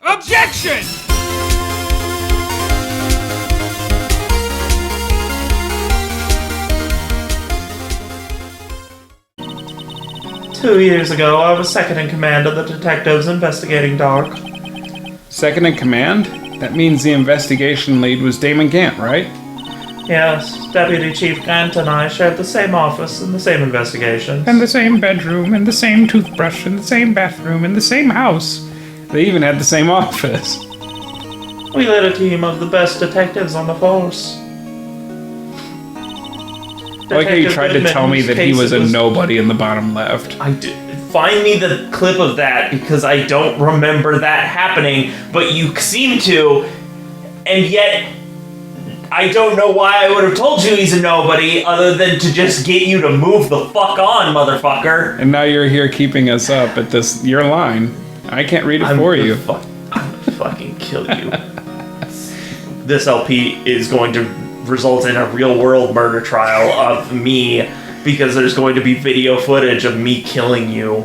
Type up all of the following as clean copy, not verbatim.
Objection! Two years ago, I was second in command of the detectives investigating Dark. Second in command? That means the investigation lead was Damon Gant, right? Yes, Deputy Chief Gant and I shared the same office and the same investigations. And the same bedroom, and the same toothbrush, and the same bathroom, and the same house. They even had the same office. We led a team of the best detectives on the force. I like how you tried to tell me that he was a nobody in the bottom left. I did. Find me the clip of that, because I don't remember that happening, but you seem to, and yet I don't know why I would have told you he's a nobody other than to just get you to move the fuck on, motherfucker. And now you're here keeping us up at this, your line. I can't read it for you. I'm gonna fucking kill you. This LP is going to result in a real-world murder trial of me, because there's going to be video footage of me killing you.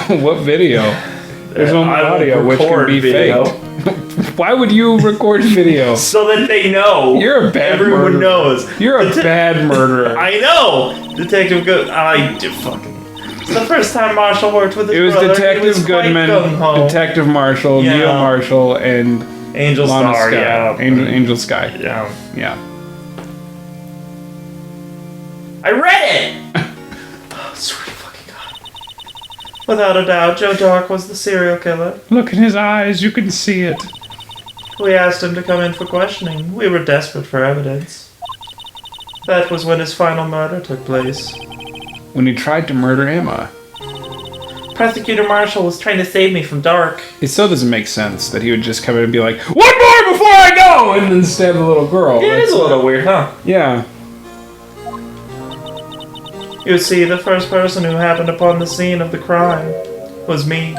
What video? There's only audio, which can be video. faked. Why would you record video? So that they know. You're a bad Everyone murderer. knows. You're a bad murderer. I know! Detective Good. I did fucking. It's the first time Marshall worked with his It was brother. Detective Goodman, Detective Marshall, Yeah. Neil Marshall, and Angel Lana Star, Sky. yeah. Angel Sky. Yeah. Yeah. I read it! Oh, sweet fucking God. Without a doubt, Joe Dark was the serial killer. Look in his eyes, you can see it. We asked him to come in for questioning. We were desperate for evidence. That was when his final murder took place. When he tried to murder Emma. Prosecutor Marshall was trying to save me from Dark. It still doesn't make sense that he would just come in and be like, "One more before I go!" and then stab the little girl. Yeah, it is a little weird, huh? Yeah. You see, the first person who happened upon the scene of the crime was me.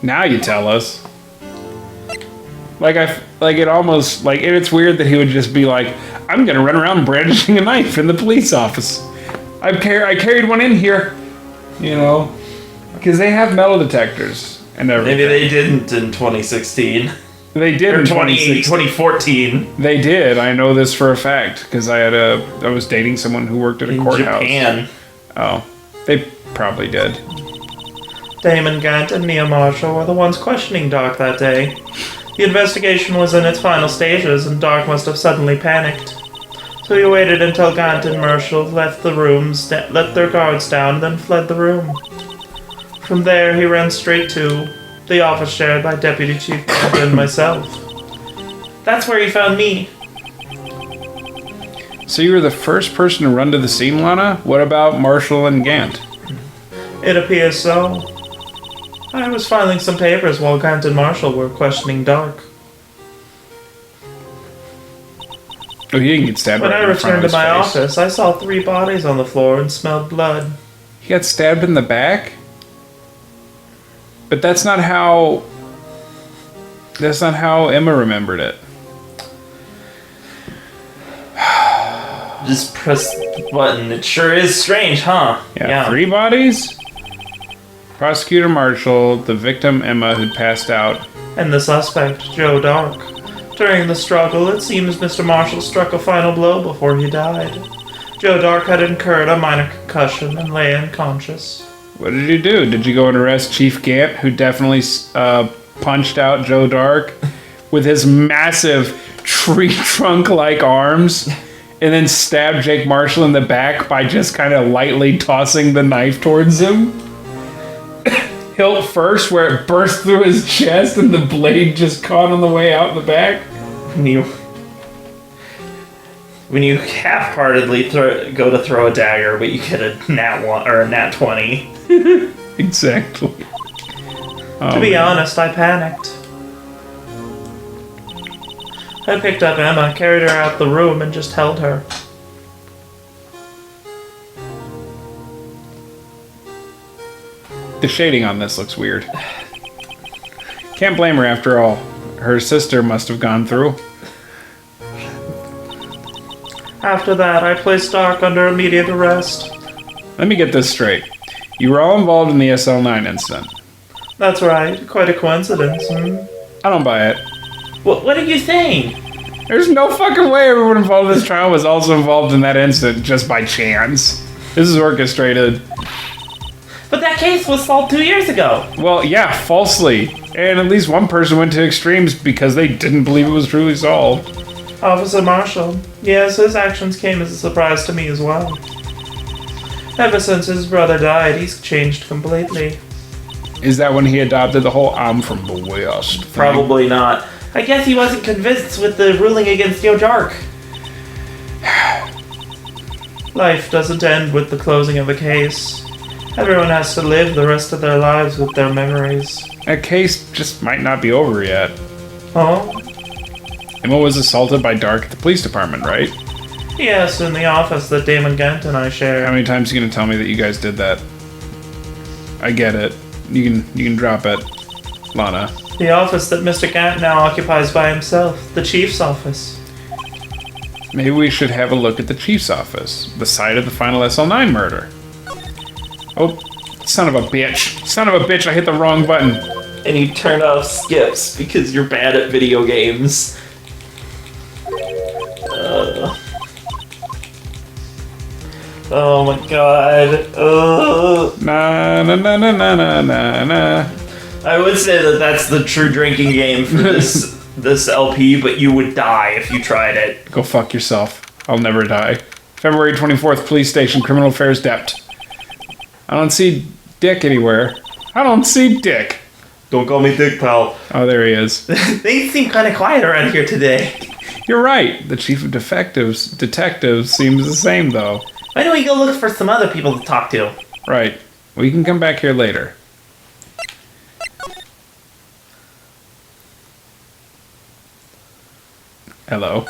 Now you tell us. Like it almost, and it's weird that he would just be like, "I'm gonna run around brandishing a knife in the police office. I carried one in here," you know, because they have metal detectors and everything. Maybe they didn't in 2016. They did Or in 2014. They did. I know this for a fact because I was dating someone who worked at a courthouse. Japan. Oh, they probably did. Damon Gant and Neil Marshall were the ones questioning Dark that day. The investigation was in its final stages, and Dark must have suddenly panicked. So he waited until Gant and Marshall left the room, let their guards down, and then fled the room. From there, he ran straight to the office shared by Deputy Chief Gant and myself. That's where he found me. So you were the first person to run to the scene, Lana? What about Marshall and Gant? It appears so. I was filing some papers while Gant and Marshall were questioning Dark. Oh, he didn't get stabbed When right I in front returned of to his my face. office, I saw 3 bodies on the floor and smelled blood. He got stabbed in the back? But that's not how Emma remembered it. Just press the button. It sure is strange, huh? Yeah. 3 bodies? Prosecutor Marshall, the victim Emma who'd passed out. And the suspect, Joe Dark. During the struggle, it seems Mr. Marshall struck a final blow before he died. Joe Dark had incurred a minor concussion and lay unconscious. What did you do? Did you go and arrest Chief Gant, who definitely punched out Joe Dark with his massive tree trunk-like arms, and then stabbed Jake Marshall in the back by just kind of lightly tossing the knife towards him? Hilt first, where it burst through his chest and the blade just caught on the way out the back? When you half-heartedly go to throw a dagger, but you get a nat 1 or a nat 20. Exactly. To be honest, I panicked. I picked up Emma, carried her out the room, and just held her. The shading on this looks weird. Can't blame her after all. Her sister must have gone through. After that, I placed Dark under immediate arrest. Let me get this straight. You were all involved in the SL9 incident. That's right. Quite a coincidence, I don't buy it. What are you saying? There's no fucking way everyone involved in this trial was also involved in that incident just by chance. This is orchestrated. But that case was solved 2 years ago. Well, yeah, falsely. And at least one person went to extremes because they didn't believe it was truly solved. Officer Marshall. Yes, his actions came as a surprise to me as well. Ever since his brother died, he's changed completely. Is that when he adopted the whole "I'm from the West" thing? Probably not. I guess he wasn't convinced with the ruling against Joe Dark. Life doesn't end with the closing of a case. Everyone has to live the rest of their lives with their memories. That case just might not be over yet. Oh? Emma was assaulted by Dark at the police department, right? Yes, in the office that Damon Gant and I share. How many times are you gonna tell me that you guys did that? I get it. You can drop it, Lana. The office that Mr. Gant now occupies by himself. The chief's office. Maybe we should have a look at the chief's office, the site of the final SL9 murder. Oh, son of a bitch. Son of a bitch, I hit the wrong button. And you turn off skips because you're bad at video games. Oh my god. Na na na na na na na na. I would say that that's the true drinking game for this LP, but you would die if you tried it. Go fuck yourself. I'll never die. February 24th, police station, criminal affairs dept. I don't see Dick anywhere. I don't see Dick. Don't call me Dick, pal. Oh, there he is. They seem kind of quiet around here today. You're right. The chief of detectives seems the same, though. Why don't we go look for some other people to talk to? Right. We can come back here later. Hello.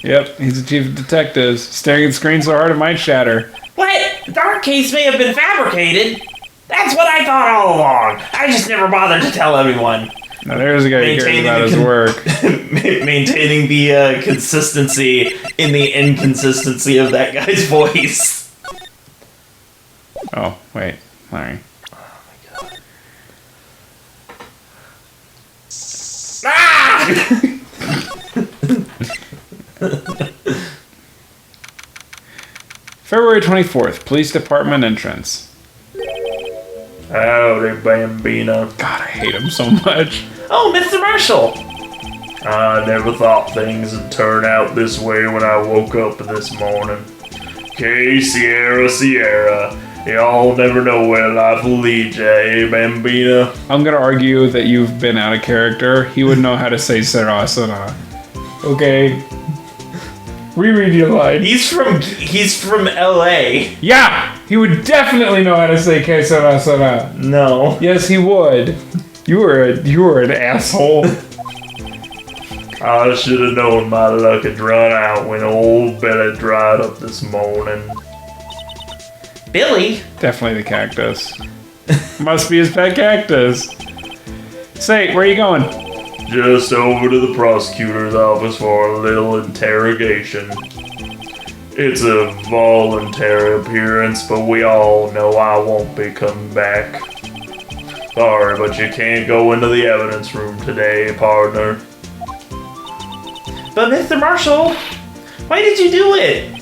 Yep, he's the chief of detectives. Staring at the screen so hard it might shatter. What? The Dark case may have been fabricated. That's what I thought all along. I just never bothered to tell everyone. Now there's a guy who cares about his work. Maintaining the consistency in the inconsistency of that guy's voice. Oh, wait. Sorry. Ah! February 24th, police department entrance. Howdy, Bambino. God, I hate him so much. Oh, Mr. Marshall! I never thought things would turn out this way when I woke up this morning. Okay, Sierra, Sierra. Y'all never know where life will lead ya, eh, Bambino? I'm gonna argue that you've been out of character. He would know how to say Sarasana. Okay. Reread your line. He's from LA. Yeah! He would definitely know how to say que Sarasana. No. Yes, he would. You were an asshole. I should have known my luck had run out when old Billy dried up this morning. Billy? Definitely the cactus. Must be his pet cactus. Say, where are you going? Just over to the prosecutor's office for a little interrogation. It's a voluntary appearance, but we all know I won't be coming back. Sorry, but you can't go into the evidence room today, partner. But Mr. Marshall, why did you do it?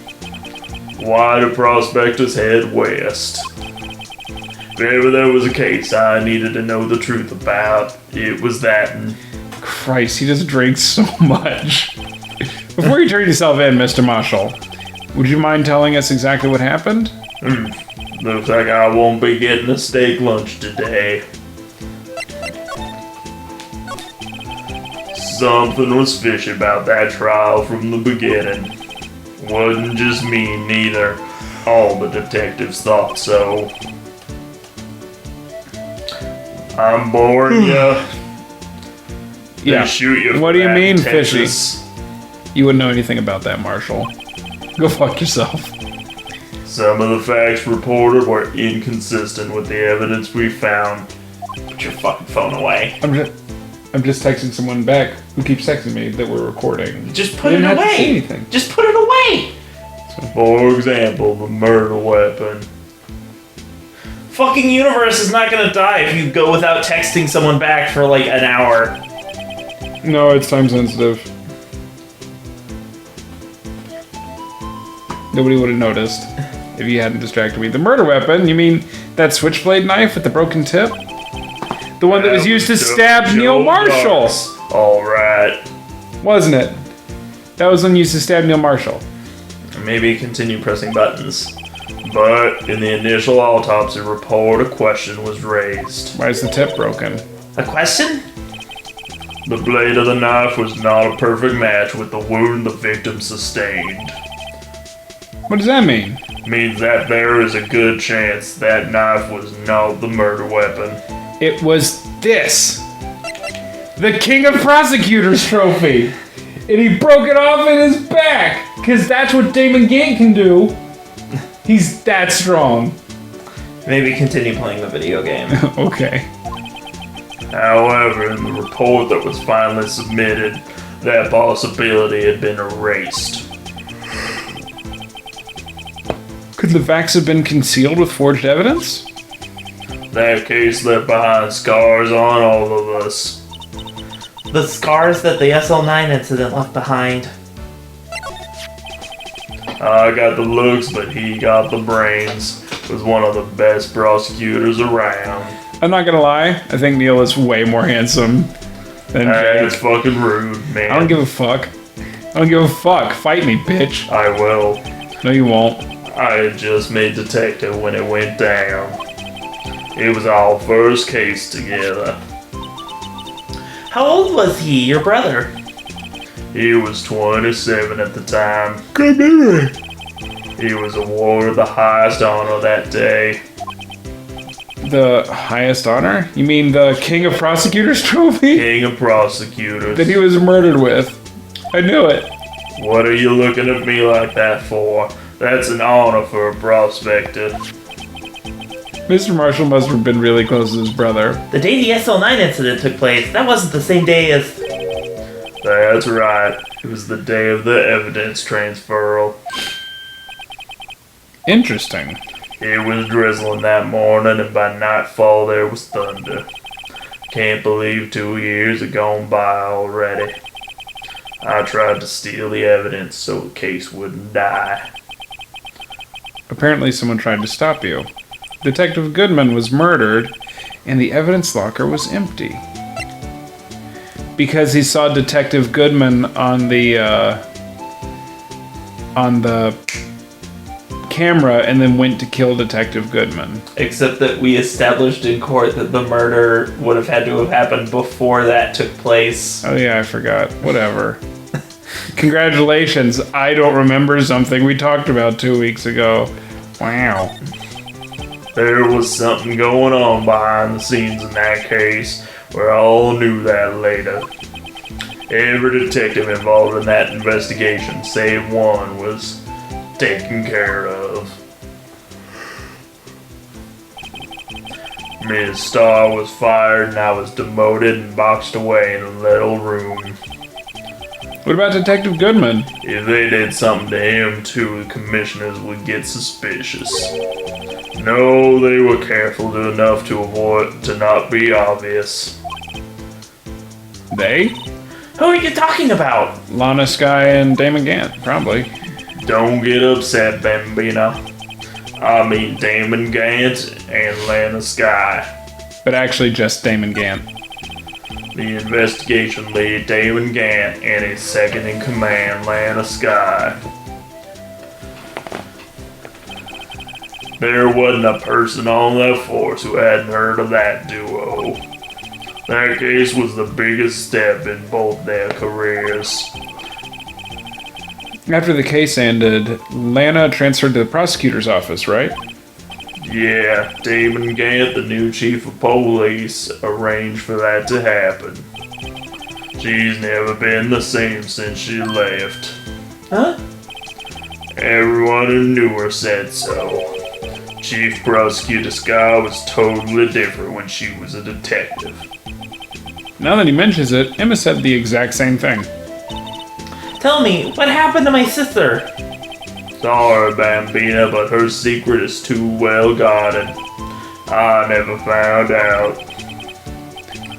Why do prospectors head west? If ever there was a case I needed to know the truth about, it was that one. Christ, he just drinks so much. Before you turn yourself in, Mr. Marshall, would you mind telling us exactly what happened? Looks like I won't be getting a steak lunch today. Something was fishy about that trial from the beginning. Wasn't just me, neither. All the detectives thought so. I'm boring ya. Yeah. They shoot you. What do you for that in mean, fishy? Texas. You wouldn't know anything about that, Marshall. Go fuck yourself. Some of the facts reported were inconsistent with the evidence we found. Put your fucking phone away. I'm just texting someone back who keeps texting me that we're recording. Just put You it didn't have to say away. anything. Just put it away. For example, the murder weapon. fucking universe is not gonna die if you go without texting someone back for like an hour. No, it's time sensitive. Nobody would have noticed if you hadn't distracted me. The murder weapon? You mean that switchblade knife with the broken tip? The one that was used to stab Neil Marshall. Alright. Wasn't it? That was one used to stab Neil Marshall. Maybe continue pressing buttons. But in the initial autopsy report, a question was raised. Why is the tip broken? A question? The blade of the knife was not a perfect match with the wound the victim sustained. What does that mean? Means that there is a good chance that knife was not the murder weapon. It was this. The King of Prosecutors trophy. And he broke it off in his back. Because that's what Damon Gant can do. He's that strong. Maybe continue playing the video game. Okay. However, in the report that was finally submitted, that possibility had been erased. Could the facts have been concealed with forged evidence? That case left behind scars on all of us. The scars that the SL9 incident left behind. I got the looks, but he got the brains. Was one of the best prosecutors around. I'm not gonna lie, I think Neil is way more handsome than That's Jake. fucking rude, man. I don't give a fuck. I don't give a fuck. Fight me, bitch. I will. No, you won't. I had just made detective when it went down. It was our first case together. How old was he, your brother? He was 27 at the time. Good memory. He was awarded the highest honor that day. The highest honor? You mean the King of Prosecutors trophy? King of prosecutors. That he was murdered with. I knew it. What are you looking at me like that for? That's an honor for a prospector. Mr. Marshall must have been really close to his brother. The day the SL9 incident took place, that wasn't the same day as... That's right. It was the day of the evidence transferal. Interesting. It was drizzling that morning, and by nightfall there was thunder. Can't believe 2 years had gone by already. I tried to steal the evidence so the case wouldn't die. Apparently someone tried to stop you. Detective Goodman was murdered, and the evidence locker was empty. Because he saw Detective Goodman on the camera and then went to kill Detective Goodman. Except that we established in court that the murder would have had to have happened before that took place. Oh yeah, I forgot. Whatever. Congratulations. I don't remember something we talked about 2 weeks ago. Wow. There was something going on behind the scenes in that case. We all knew that later. Every detective involved in that investigation, save one, was taken care of. Ms. Starr was fired and I was demoted and boxed away in a little room. What about Detective Goodman? If they did something to him too, the commissioners would get suspicious. No, they were careful enough to avoid to not be obvious. They? Who are you talking about? Lana Skye and Damon Gant, probably. Don't get upset, Bambino. I mean Damon Gant and Lana Skye. But actually just Damon Gant. The investigation lead, Damon Gant, and his second in command, Lana Skye. There wasn't a person on that force who hadn't heard of that duo. That case was the biggest step in both their careers. After the case ended, Lana transferred to the prosecutor's office, right? Yeah, Damon Gant, the new chief of police, arranged for that to happen. She's never been the same since she left. Huh? Everyone who knew her said so. Chief Prosecutor Skye was totally different when she was a detective. Now that he mentions it, Emma said the exact same thing. Tell me, what happened to my sister? Sorry, Bambina, but her secret is too well guarded. I never found out.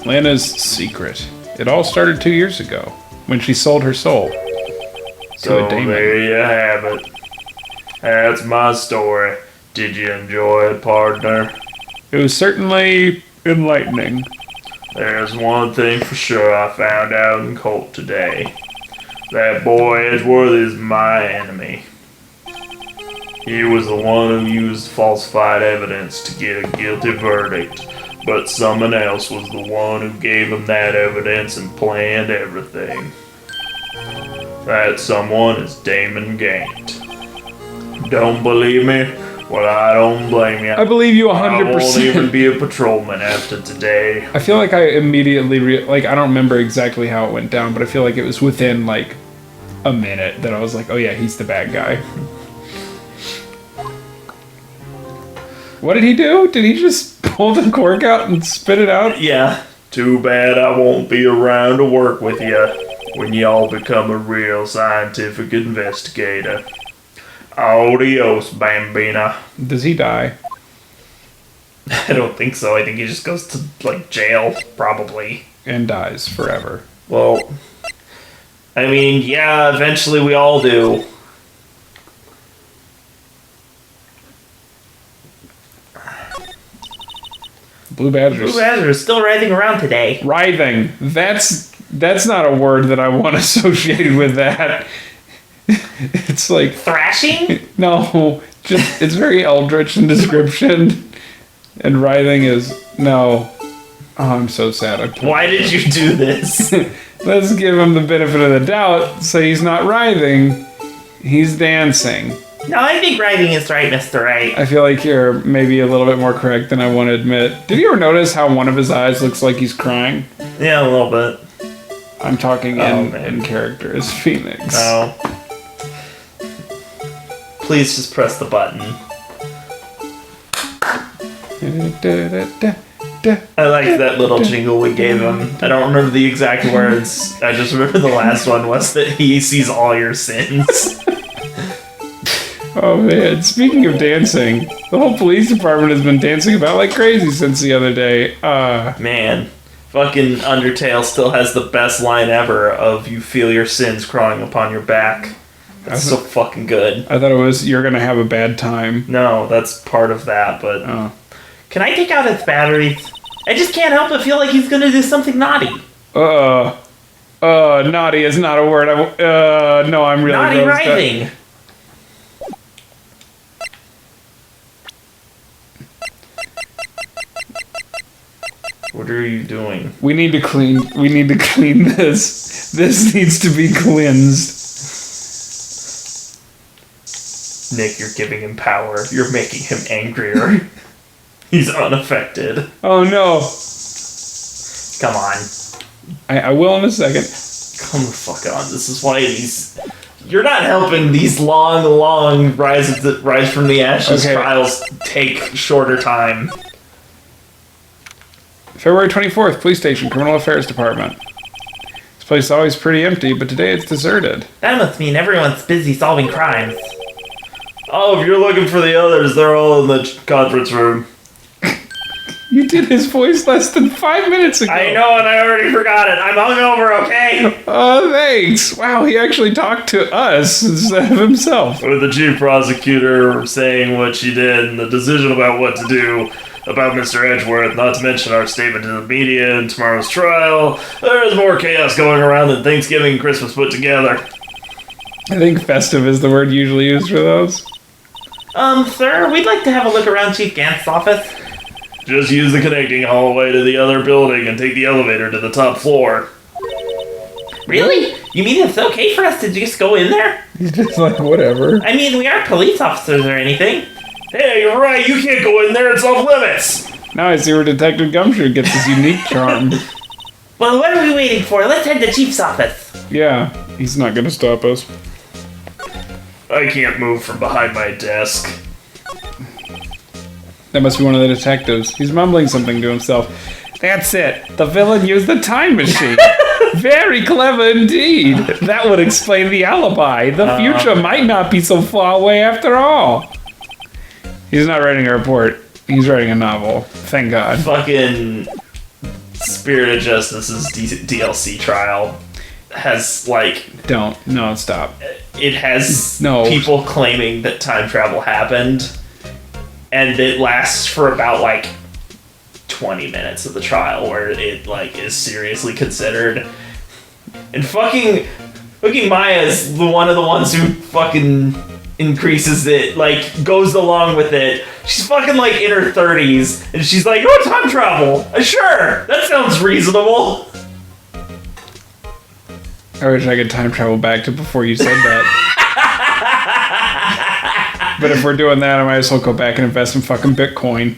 Lana's secret. It all started 2 years ago when she sold her soul to So a daemon. there you have it. That's my story. Did you enjoy it, partner? It was certainly enlightening. There's one thing for sure I found out in court today. That boy Edgeworth is my enemy. He was the one who used falsified evidence to get a guilty verdict, but someone else was the one who gave him that evidence and planned everything. That someone is Damon Gant. Don't believe me? Well, I don't blame you. I believe you I won't even 100%. be a patrolman after today. I feel like I immediately, I don't remember exactly how it went down, but I feel like it was within, like, a minute that I was like, oh yeah, he's the bad guy. What did he do? Did he just pull the cork out and spit it out? Yeah. Too bad I won't be around to work with you when y'all become a real scientific investigator. Adios, Bambina. Does he die? I don't think so. I think he just goes to, like, jail, probably. And dies forever. Well, I mean, yeah, eventually we all do. Blue Badgers. Blue Badger is still writhing around today. Writhing. That's not a word that I want associated with that. It's like, Thrashing? no, just, it's very eldritch in description. And writhing is, no. Oh, I'm so sad. Why did you do this? Let's give him the benefit of the doubt. So he's not writhing. He's dancing. No, I think writhing is right, Mr. Wright. I feel like you're maybe a little bit more correct than I want to admit. Did you ever notice how one of his eyes looks like he's crying? Yeah, a little bit. I'm talking man. in character as Phoenix. Oh. Please just press the button. I like that little jingle we gave him. I don't remember the exact words. I just remember the last one was that he sees all your sins. Oh man, speaking of dancing, the whole police department has been dancing about like crazy since the other day. Man, fucking Undertale still has the best line ever of you feel your sins crawling upon your back. That's so fucking good. I thought it was you're gonna have a bad time. No, that's part of that, but... Oh. Can I take out his batteries? I just can't help but feel like he's gonna do something naughty. Naughty is not a word. No, I'm really Naughty grossed out. writhing. What are you doing? We need to clean this. This needs to be cleansed. Nick, you're giving him power. You're making him angrier. He's unaffected. Oh no. Come on. I will in a second. Come the fuck on. This is why these... You're not helping these long rise from the ashes Okay. trials take shorter time. February 24th, police station, criminal affairs department. This place is always pretty empty, but today it's deserted. That must mean everyone's busy solving crimes. Oh, if you're looking for the others, they're all in the conference room. You did his voice less than 5 minutes ago. I know, and I already forgot it. I'm hungover, okay? Oh, thanks. Wow, he actually talked to us instead of himself. With the chief prosecutor saying what she did and the decision about what to do about Mr. Edgeworth, not to mention our statement to the media and tomorrow's trial, there's more chaos going around than Thanksgiving and Christmas put together. I think festive is the word usually used for those. Sir, we'd like to have a look around Chief Gant's office. Just use the connecting hallway to the other building and take the elevator to the top floor. Really? You mean it's okay for us to just go in there? He's just like, whatever. I mean, we aren't police officers or anything. Hey, you're right, you can't go in there, it's off limits! Now I see where Detective Gumshoe gets his unique charm. Well, what are we waiting for? Let's head to Chief's office. Yeah, he's not gonna stop us. I can't move from behind my desk. That must be one of the detectives. He's mumbling something to himself. That's it. The villain used the time machine. Very clever indeed. That would explain the alibi. The future might not be so far away after all. He's not writing a report. He's writing a novel. Thank God. Fucking Spirit of Justice's DLC trial has, like... No, stop. It has No. people claiming that time travel happened, and it lasts for about, like, 20 minutes of the trial where it, like, is seriously considered. And fucking Maya is one of the ones who fucking increases it, like, goes along with it. She's fucking, like, in her 30s, and she's like, oh, time travel! Sure! That sounds reasonable! I wish I could time travel back to before you said that. But if we're doing that, I might as well go back and invest in fucking Bitcoin.